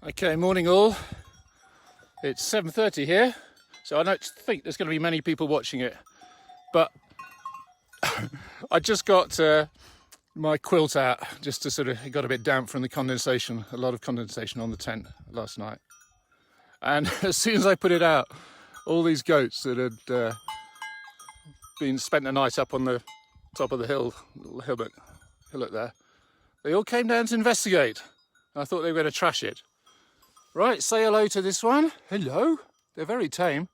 Okay, morning all. It's 7:30 here, so I don't think there's going to be many people watching it, but I just got my quilt out just to it got a bit damp from the condensation, a lot of condensation on the tent last night. And as soon as I put it out, all these goats that had spent the night up on the top of the hillock there, they all came down to investigate. I thought they were going to trash it. Right, say hello to this one. Hello. They're very tame.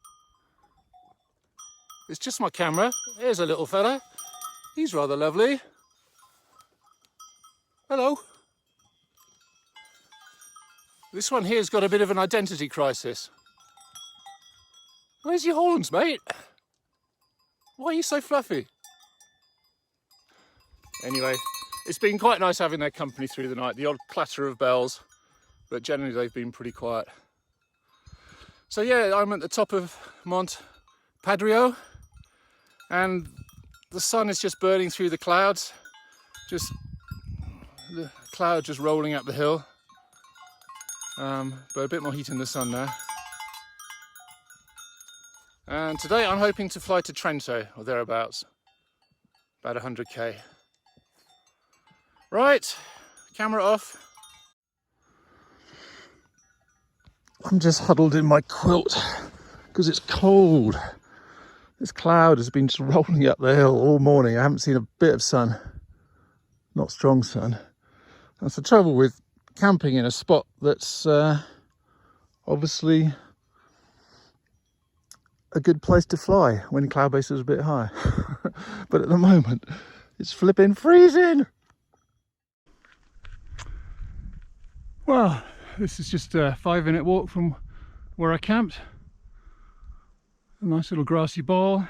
It's just my camera. Here's a little fella. He's rather lovely. Hello. This one here's got a bit of an identity crisis. Where's your horns, mate? Why are you so fluffy? Anyway, it's been quite nice having their company through the night. The odd clatter of bells, but generally they've been pretty quiet. So yeah, I'm at the top of Monte Padrio, and the sun is just burning through the clouds. Just the cloud just rolling up the hill, but a bit more heat in the sun now. And today I'm hoping to fly to Trento or thereabouts, about 100k. Right, camera off. I'm just huddled in my quilt because it's cold. This cloud has been just rolling up the hill all morning. I haven't seen a bit of sun, not strong sun. That's the trouble with camping in a spot that's obviously a good place to fly when cloud base is a bit high. But at the moment, it's flipping freezing. Well, this is just a 5-minute walk from where I camped. A nice little grassy bowl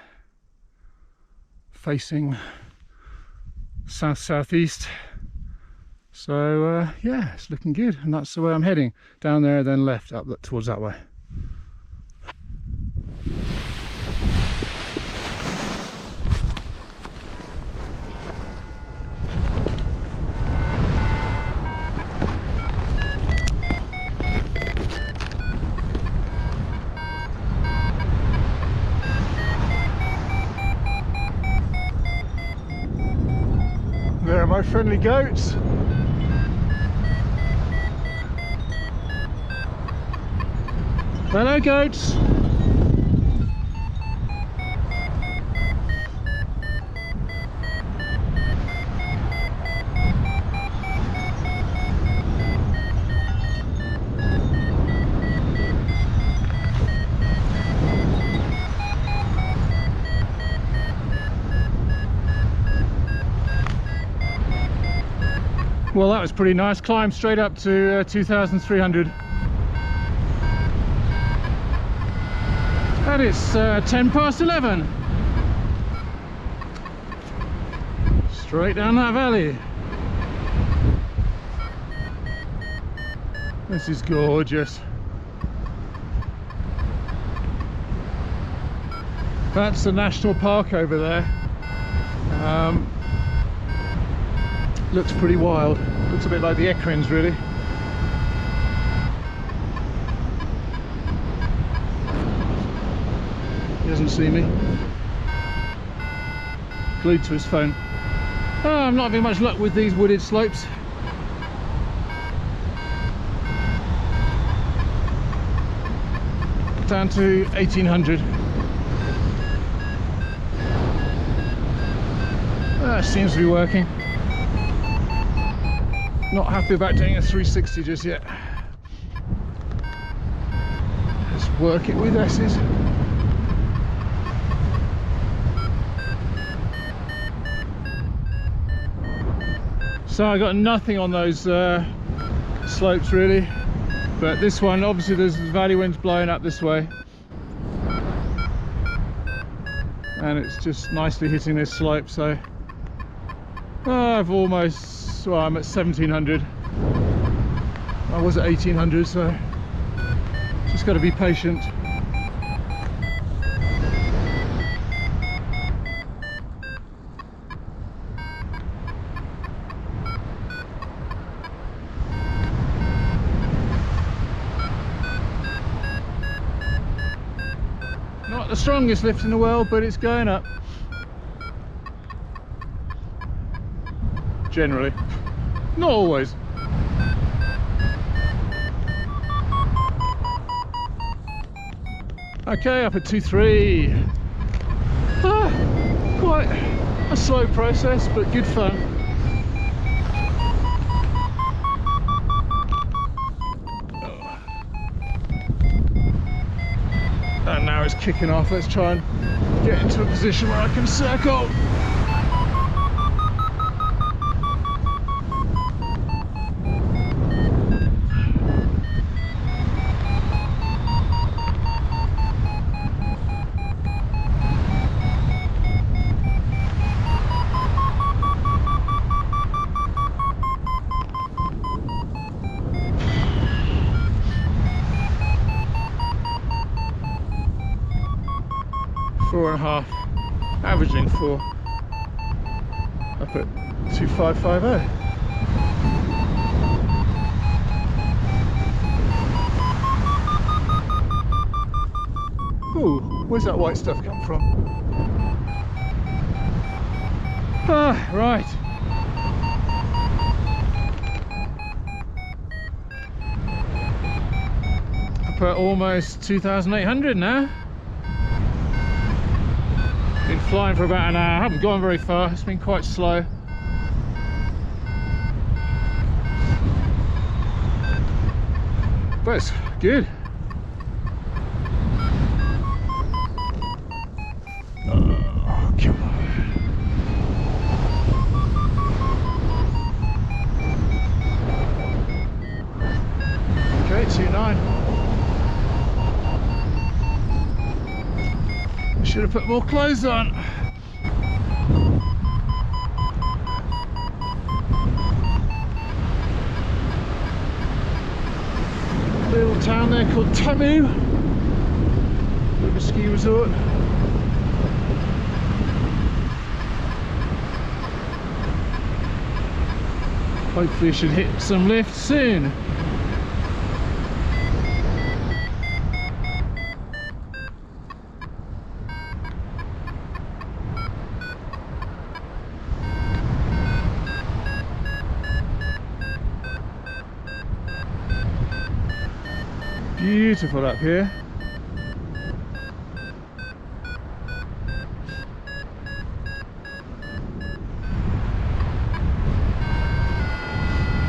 facing south-southeast. So yeah, it's looking good, and that's the way I'm heading. Down there, then left up towards that way. There are my friendly goats. Hello, goats. Well, that was pretty nice. Climb straight up to 2,300. And it's 11:10. Straight down that valley. This is gorgeous. That's the national park over there. Looks pretty wild. Looks a bit like the equines, really. He doesn't see me. Glued to his phone. Oh, I'm not having much luck with these wooded slopes. Down to 1,800. That seems to be working. Not happy about doing a 360 just yet. Let's work it with S's. So I got nothing on those slopes really, but this one, obviously there's valley winds blowing up this way, and it's just nicely hitting this slope. So I've almost, well, I'm at 1,700. I was at 1,800, so just got to be patient. not the strongest lift in the world, but it's going up. Generally. Not always. Okay, up at 2-3. Quite a slow process, but good fun. And now it's kicking off. Let's try and get into a position where I can circle. Four and a half, averaging 4, up at 2550. Ooh, where's that white stuff come from? Ah, right. Up at almost 2,800 now. Been flying for about an hour, haven't gone very far, it's been quite slow. But it's good. Oh, come on. Okay, 2.9. Should have put more clothes on. Little town there called Tamu, with a ski resort. Hopefully should hit some lift soon. Beautiful up here.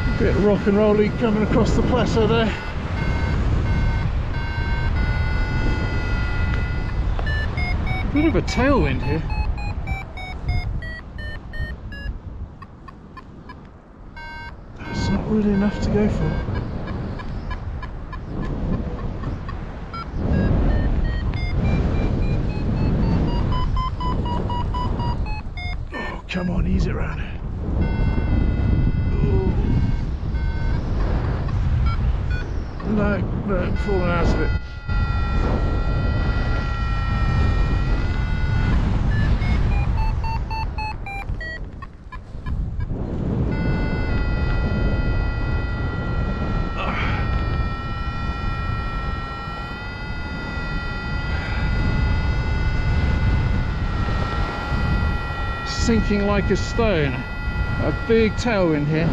A bit rock and rolly coming across the plateau there. A bit of a tailwind here. That's not really enough to go for. Come on, ease it around. Ooh. No, falling out of it. Sinking like a stone. A big tailwind here.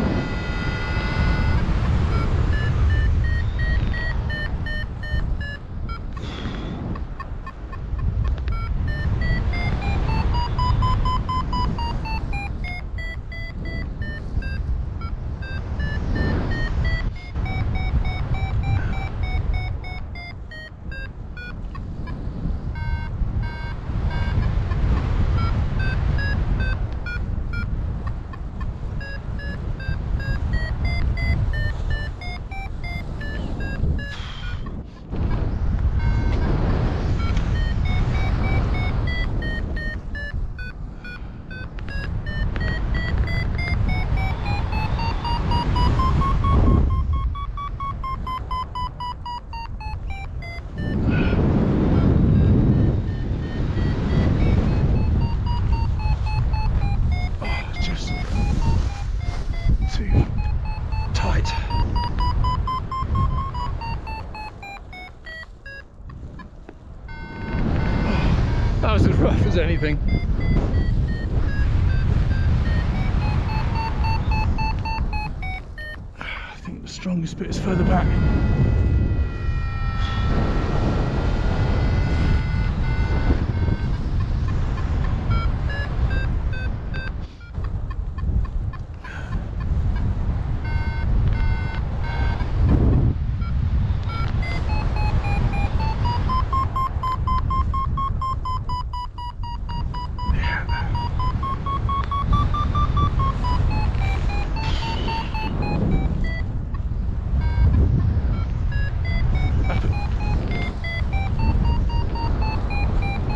anything. I think the strongest bit is further back.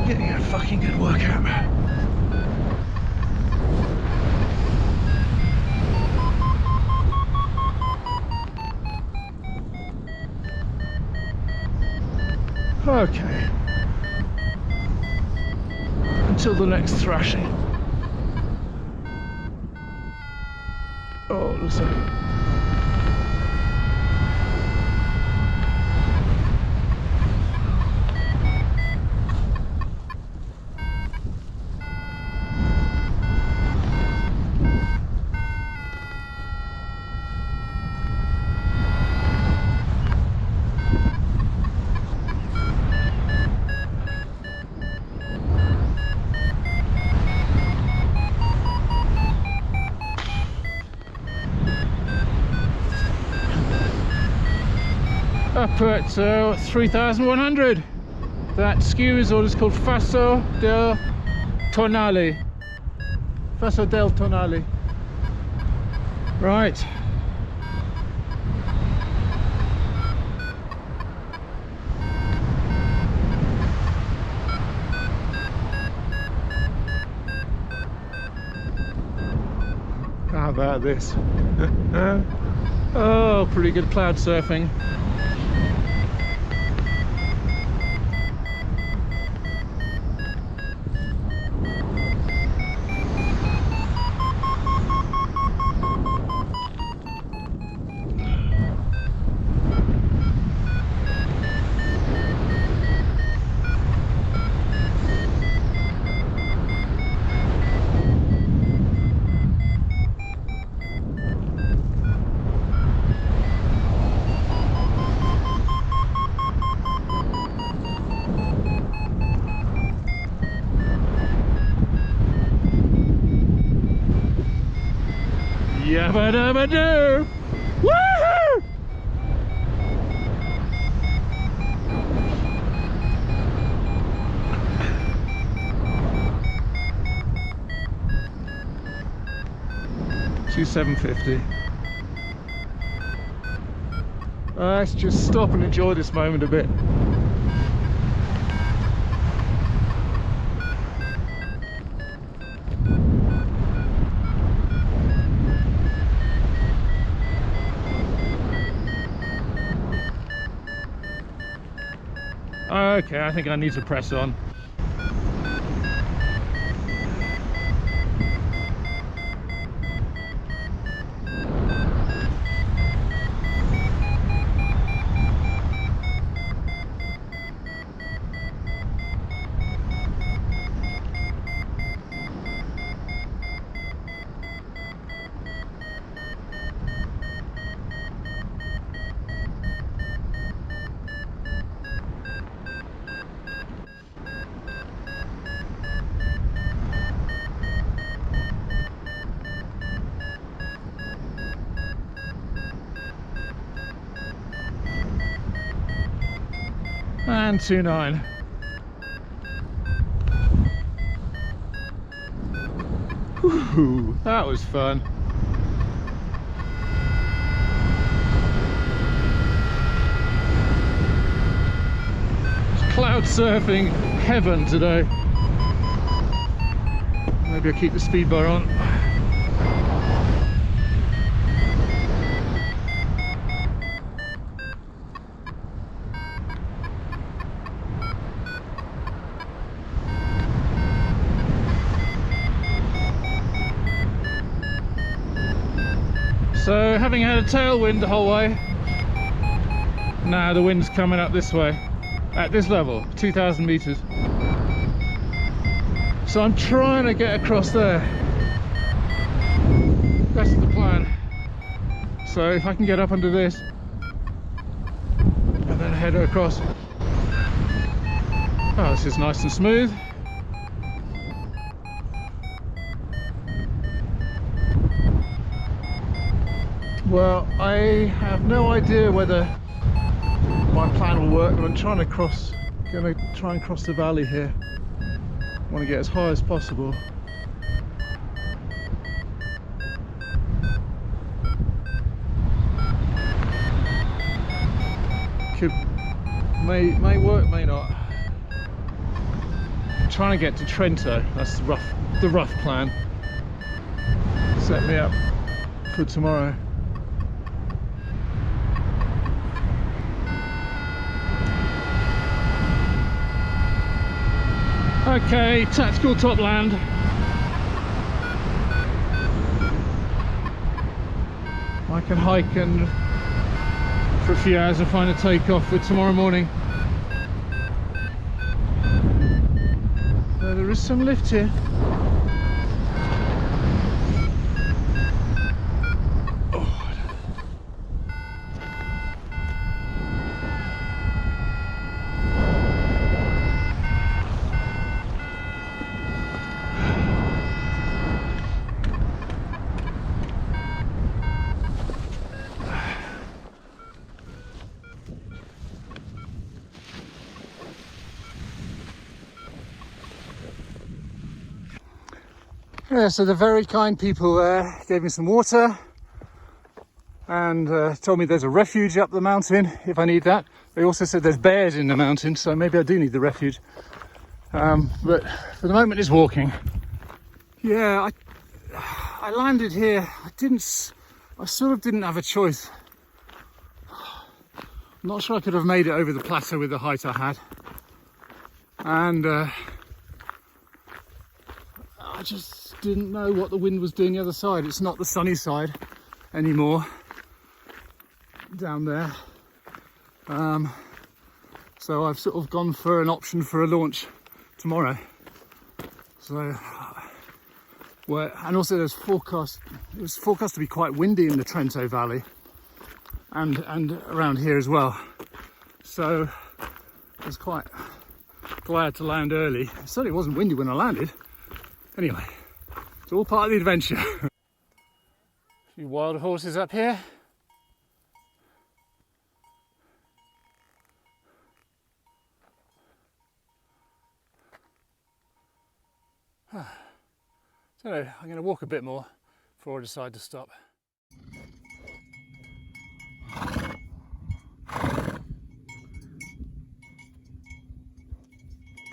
Getting a fucking good workout. Okay. Until the next thrashing. Oh, it looks like... Up at 3,100. That skew is what is called Faso del Tonale. Faso del Tonale. Right. How about this? Oh, pretty good cloud surfing. Yabba dabba doo! Woohoo! $2,750. Let's just stop and enjoy this moment a bit. Okay, I think I need to press on. And 2.9. Whew, that was fun. It's cloud surfing heaven today. Maybe I'll keep the speed bar on. So, having had a tailwind the whole way, now the wind's coming up this way, at this level, 2,000 meters. So I'm trying to get across there. That's the plan. So if I can get up under this and then head across. Oh, this is nice and smooth. Well, I have no idea whether my plan will work, but I'm trying to cross, going to try and cross the valley here. I want to get as high as possible. May work, may not. I'm trying to get to Trento. That's the rough plan. Set me up for tomorrow. Okay, tactical topland. I can hike and for a few hours and find a takeoff for tomorrow morning. So there is some lift here. Yeah, so the very kind people there gave me some water and told me there's a refuge up the mountain if I need that. They also said there's bears in the mountain, so maybe I do need the refuge. But for the moment it's walking. Yeah, I landed here. I sort of didn't have a choice. I'm not sure I could have made it over the plateau with the height I had. And I just didn't know what the wind was doing the other side. It's not the sunny side anymore down there. So I've sort of gone for an option for a launch tomorrow. So, and also it was forecast to be quite windy in the Trento Valley and around here as well. So I was quite glad to land early. It certainly wasn't windy when I landed. Anyway, it's all part of the adventure. A few wild horses up here. So I'm going to walk a bit more before I decide to stop.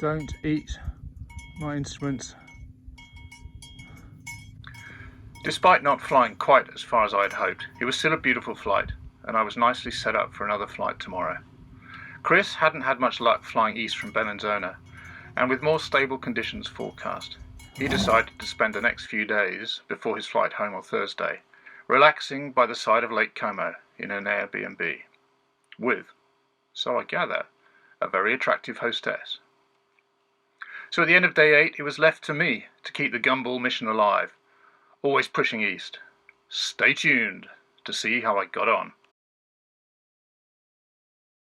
Don't eat my instruments. Despite not flying quite as far as I had hoped, it was still a beautiful flight, and I was nicely set up for another flight tomorrow. Chris hadn't had much luck flying east from Bellinzona, and with more stable conditions forecast, he decided to spend the next few days before his flight home on Thursday, relaxing by the side of Lake Como in an Airbnb, with, so I gather, a very attractive hostess. So at the end of day 8, it was left to me to keep the Gumball mission alive, always pushing east. Stay tuned to see how I got on.